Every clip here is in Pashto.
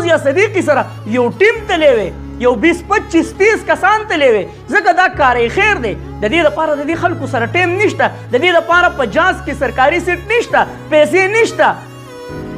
پوزیا صدیقي سره یو ټیم تللی وی، یو 20-25-30 کسان تللی وی، ځکه دا کاری خیر دی. د دې لپاره د دې خلکو سره ټیم نشته، د دې لپاره په جاز کې سرکاري سیټ نشته، پیسې نشته.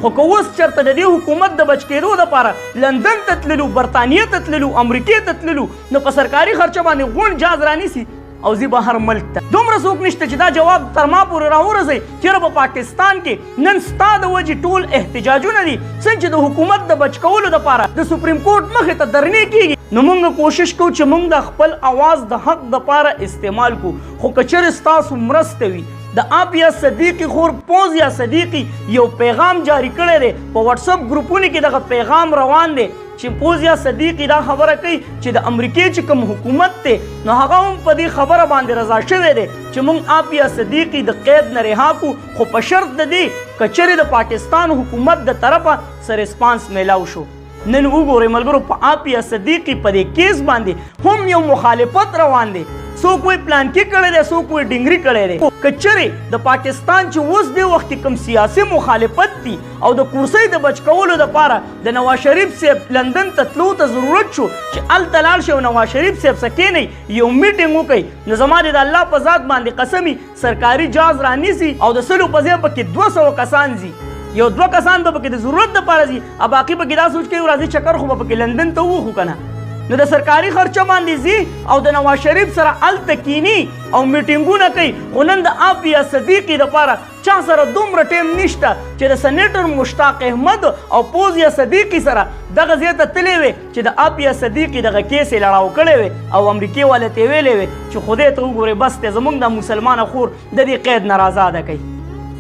خو که اوس چېرته د دې حکومت د بچ کېدو دپاره لندن ته تللو، برطانیې ته تللو، امریکې ته تللو، نو په سرکاري خرچه باندې غونډ جاز رانیسي او ځي بهر ملک ته. دومره څوک نشته چې دا جواب تر ما پورې راورسوي چېرې په پاکستان کې نن ستا د وجې ټول احتجاجونه دي څنګه چې د حکومت د بچ کولو دپاره د سپریم کورټ مخې ته درنې کېږي. نو موږ کوشش کوو چې موږ د خپل اواز د حق دپاره استعمال کړو. خو که چېرې ستاسو مرسته وي، د آپیا صدیقي خور پوزیا صدیقي یو پیغام جاری کړی دی، په واتساپ ګروپونو کې دغه پیغام روان دی چې پوزیا صدیقي دا خبره کوي چې د امریکې چې کوم حکومت دی نو هغه هم په دې خبره باندې رضا شوی دی چې موږ آپیا صدیقي د قید نه رها کړو، خو په شرط د دې که چېرې د پاکستان حکومت د طرفه څه ریسپانس میلاو شو. نن وګورئ ملګرو، په آپیا صدیقي په دې کیس باندې هم یو مخالفت روان دی. څوک وایي پلانکي کړی دی، څوک وایي ډنګري کړی دی. که چېرې د پاکستان چې اوس دې وخت کې کوم سیاسي مخالفت دي او د کورسۍ د بچ کولو دپاره د نواز شریف صاحب لندن ته تلو ته ضرورت شو چې هلته لاړ شي او نواز شریف صاحب سره کښېنئ، یو میټینګ وکړئ، نو زما د الله په ذات باندې قسم سرکاري جاز رانیسي او د 100 په ځای پکې 200 کسان ځي، یو 2 کسان به پکې د ضرورت دپاره ځي، او باقي پکې دا سوچ کوي راځي چکر خو به پکې لندن ته ووخو که نه. نو د سرکاري خرچه باندې ځي او د نواز شریف سره هلته کینی او میټینګونه کوي. خو نن د آپیا صدیقي دپاره چا سره دومره ټیم نشته چې د سنیټر مشتاق احمد او پوزیا صدیقي سره دغه ځای ته تللی وی چې د آپیا صدیقي دغه کیس یې لړاو کړی وی او امریکې والا ته یې ویلی وی چې خدای ته وګورئ بس دی زموږ د مسلمانه خور د دې قید نه رازاده کوي.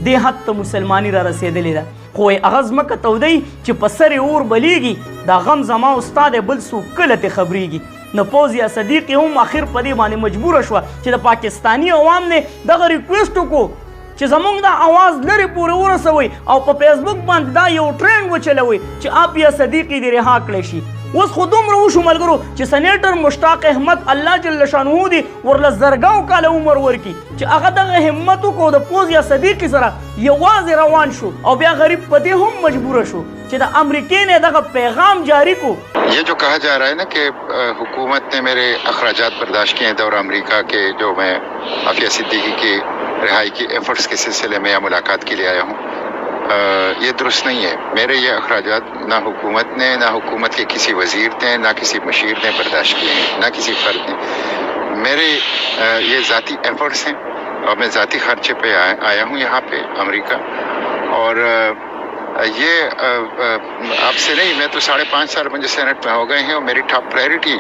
دې حد ته مسلماني را رسېدلې ده. خو هغه ځمکه تودی چې په سر یې اور بلیږي، دا غم زما او ستا دی، بل څوک کله ترې خبرېږي. نو پوزیا صدیقي هم اخر په دې باندې مجبوره شوه چې د پاکستاني عوام نه دغه ریکویسټ وکړو چې زموږ دا اواز لرې پورې ورسوئ او په فیسبوک باندې دا یو ټرینډ وچلوئ چې آپیا صدیقي دې رها کړی شي. اوس خو دومره وشو ملګرو چې سنیټر مشتاق احمد الله جل شانه دی ورله زرګاو کاله عمر ورکړي چې هغه دغه همت وکړو د پوزیا صدیقي سره یوازې روان شو او بیا غریب په دې هم مجبوره شو چې د امریکې نه دغه پیغام جاری کو. یہ جو کہا جا رہا ہے نا کہ حکومت نے میرے اخراجات برداشت کیے ہیں دور امریکہ کے جو میں آفیہ صدیقی کی رہائی کی ایفرٹس کے سلسلے میں یا ملاقات کے لیے آیا ہوں، یہ درست نہیں ہے. میرے یہ اخراجات نہ حکومت نے، نہ حکومت کے کسی وزیر نے، نہ کسی مشیر نے برداشت کیے ہیں، نہ کسی فرد نے. میرے یہ ذاتی ایفرٹس ہیں اور میں ذاتی خرچے پہ آیا ہوں یہاں پہ امریکہ. اور یہ اب سے نہیں، میں تو 5.5 سال مجھے سینٹ میں ہو گئے ہیں اور میری ٹاپ پرائرٹی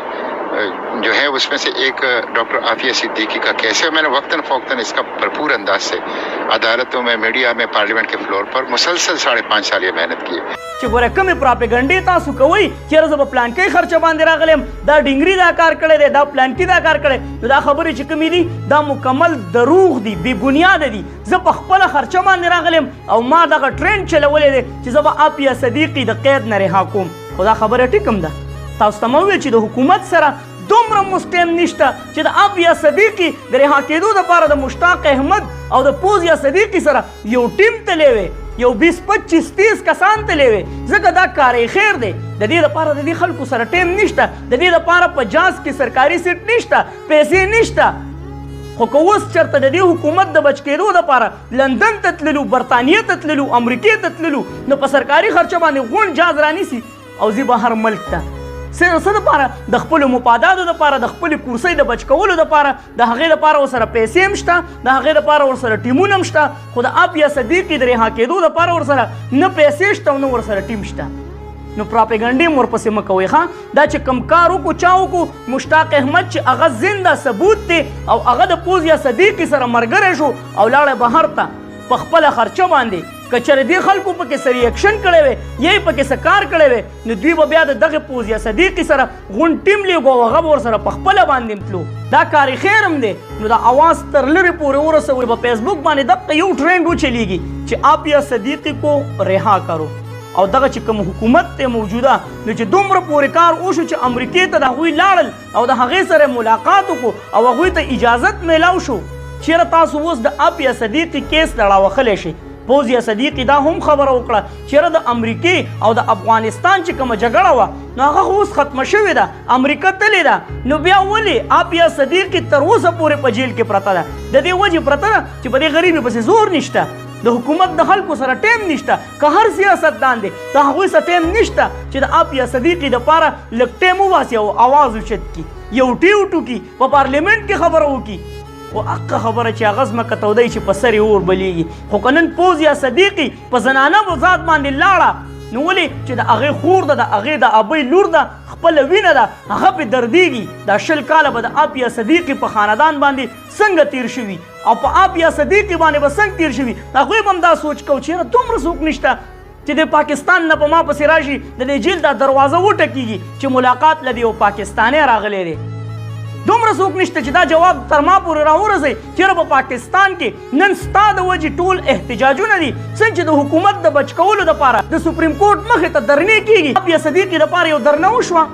جو ہے اس میں سے ایک ڈاکٹر آفیہ صدیقی کا کیس ہے. میں نے وقتاً فوقتاً اس کا بھرپور انداز سے عدالتوں میں، میڈیا میں، پارلیمنٹ کے فلور پر مسلسل 5.5 سال یہ محنت کی ہے. چې ګوره کومې پراپګنډې تاسو کوئ چېرې زه به پلانکۍ خرچه باندې راغلی یم، دا ډنګري دا کار کړی دی، دا پلانکي دا کار کړی، نو دا خبرې چې کومې دي دا مکمل دروغ دي، بې بنیاده دي. زه په خپله خرچه باندې راغلی یم او ما دغه ټرینډ چلولی دی چې زه به آپیا صدیقي د قید نه رها کوم. خو دا خبره ټیک هم ده. تاسو ته مې وویل چې د حکومت سره دومره مسټیم نشته چې د آپیا صدیقي د رها کېدو دپاره د مشتاق احمد او د پوزیا صدیقي سره یو ټیم تللی وی، یو 20-25-30 کسان تللی وی، ځکه دا کاری خیر دی. د دې لپاره د دې خلکو سره ټیم نشته، د دې لپاره په جاز کې سرکاري سیټ نشته، پیسې نشته. خو که اوس چېرته د دې حکومت د بچ کېدو دپاره لندن ته تللو، برطانیې ته تللو، امریکې ته تللو، نو په سرکاري خرچه باندې غونډ جاز رانیسي او ځي بهر ملک ته. څه دپاره؟ د خپلو مفاداتو دپاره، د خپلې کورسۍ د بچ کولو دپاره، د هغې دپاره ورسره پیسې هم شته، د هغې دپاره ورسره ټیمونه هم شته. خو د آپیا صدیقي د رها کېدو دپاره ورسره نه پیسې شته او نه ورسره ټیم شته. نو پراپګنډې هم ورپسې مه کوئ ښه. دا چې کوم کار وکړو چا وکړو مشتاق احمد چې هغه زنده ثبوت دی او هغه د پوزیا صدیقي سره ملګری شو او لاړی بهر ته په خپله خرچه باندې. که چېرې دې خلکو پکې څه ریاکشن کړی وی یا یې پکې څه کار کړی وی نو دوی به بیا د دغې پوزیا صدیقي سره غونډ ټیم لیږو او هغه به ورسره په خپله باندې هم تلو. دا کاری خیر هم دی. نو د اواز تر لرې پورې ورسوئ. په فیسبوک باندې دغه یو ټرینډ وچلیږي چې آپیا صدیقي کو رها کرو او دغه چې کوم حکومت ته موجوده نو چې دومره پورې کار وشو چې امریکې ته د هغوی لاړل او د هغې سره ملاقات وکړو او هغوی ته اجازت میلاو شو چېرې تاسو اوس د آپیا صدیقي کیس لړاوخلی شئ. فوزیه صدیقي دا هم خبره وکړه چېرې د امریکې او د افغانستان چې کومه جګړه وه نو هغه خو اوس ختمه شوې ده امریکا تلې ده نو بیا ولې آپیا صدیقي تر اوسه پورې په جیل کې پرته ده د دې وجې پرته ده چې په دې غریبي پسې زور نشته د حکومت د خلکو سره ټیم نشته که هر سیاستدان دی د هغوی سره ټیم نشته چې د آپیا صدیقي دپاره لږ ټیم وباسي او اواز اوچت کړي یو ټي وټوکي په پارلیمنټ کې خبره وکړي خو حقه خبره چې هغه ځمکه تودی چې په سر یې اور بلیږي خو که نن فوزیه صدیقي په زنانه ذات باندې لاړه نو ولې چې د هغې خور ده د هغې د ابۍ لور ده خپله وینه ده هغه پې دردېږي دا 20 کاله به د آپیا صدیقي په خاندان باندې څنګه تیر شوي او په آپیا صدیقي باندې به څنګه تیر شوي هغوی به هم دا سوچ کو چېرې دومره څوک نشته چې د پاکستان نه په ما پسې راشي د دې جیل دا دروازه وټکېږي چې ملاقات له دې یو پاکستانی راغلی دی دومره څوک نشته چې دا جواب تر ما پورې راورسوي چېرې په پاکستان کې نن ستا د وجې ټول احتجاجونه دي څنګه چې د حکومت د بچ کولو دپاره د سپریم کورټ مخې ته درنې کېږي آپیا صدیقي دپاره یو درنه وشوه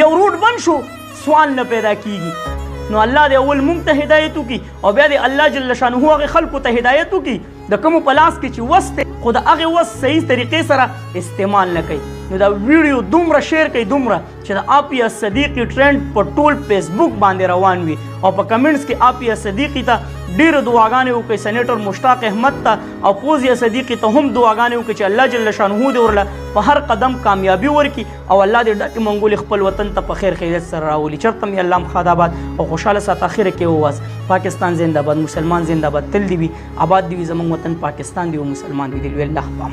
یو روډ بند شو سوال نه پیدا کېږي نو الله دې اول موږ ته هدایت وکړي او بیا دې الله جل شانه هغې خلکو ته هدایت وکړي د کومو په لاس کې چې وس دی خو د هغې وس صحیح طریقې سره استعمال نه کوي نو دا ویډیو دومره شیر کوي دومره چې د آپیا صدیقي ټرینډ په ټول فیسبوک باندې روان وي او په کمنټس کې آپیا صدیقي ته ډېرې دعاګانې وکړئ سینیټر مشتاق احمد ته او فوزیه صدیقي ته هم دعاګانې وکړئ چې الله جل شانه دې ورله په هر قدم کامیابي ورکړي او الله دې ډکې منګولې خپل وطن ته په خیر خیریت سره راولي چېرته مې الله مخاد آباد او خوشحاله ساته اخره کې وواس پاکستان زنده باد مسلمان زنده باد تل دې وي آباد دې وي زموږ وطن پاکستان دې و مسلمان دې وي الله په امان